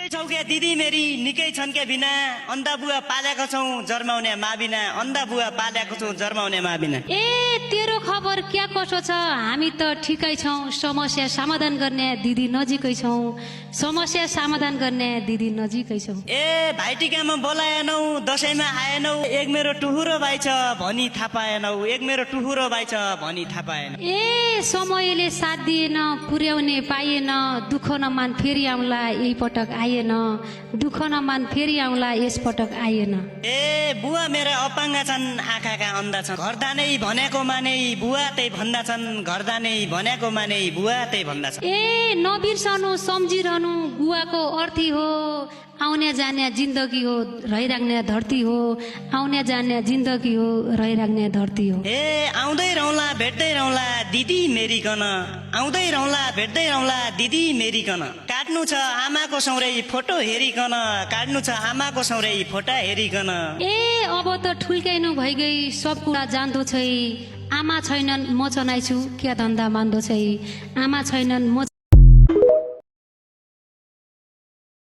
छौ के दिदी मेरी निकै छन् के बिना अन्धा बुवा पालेको छौ जर्माउने माबिना अन्धा बुवा पालेको छौ जर्माउने माबिना। ए तेरो खबर क्या कसो छ? हामी त ठिकै छौँ। समस्या समाधान गर्ने दिदी नजिकै छौँ। समस्या समाधान गर्ने दिदी नजिकै छौँ। ए भाइटिकामा बोलाएनौ दसैँमा आएनौ एक मेरो टुहुरो भाइ छ भनी थाहा पाएनौ एक मेरो टुहुरो भाइ छ भनी थाहा पाएन। ए समयले साथ दिएन पुर्याउने पाइएन दुःख नमान फेरि आउँला यही पटक आइएन दुःख नमान फेरि आउँला यस पटक आइएन। ए बुवा मेरा अपाङ्गा छन् आँखाका अन्धा छन् घरदा नै भनेको माने बुवा त्यही भन्दा छन् घरदा नै भनेको माने बुवा त्यही भन्दा छन्। ए नबिर्सनु सम्झिरहनु बुवाको अर्थी हो आउने जाने जिन्दगी हो रहिराख्ने धरती हो आउने जाने जिन्दगी हो रहिराख्ने धरती हो। ए आउँदै रहला भेट्दै रहला दिदी मेरीकन आउँदै रहला भेट्दै रहला दिदी मेरीकन काट्नु छ आमाको सौरै फोटो हेरिकन काट्नु छ आमाको सौरै फोटा हेरिकन। ए अब त ठुल्काइनु भइगई सब कुरा जान्दो छै आमा छैनन् म चनाइछु क्या धन्दा मान्दो छै आमा छैनन् म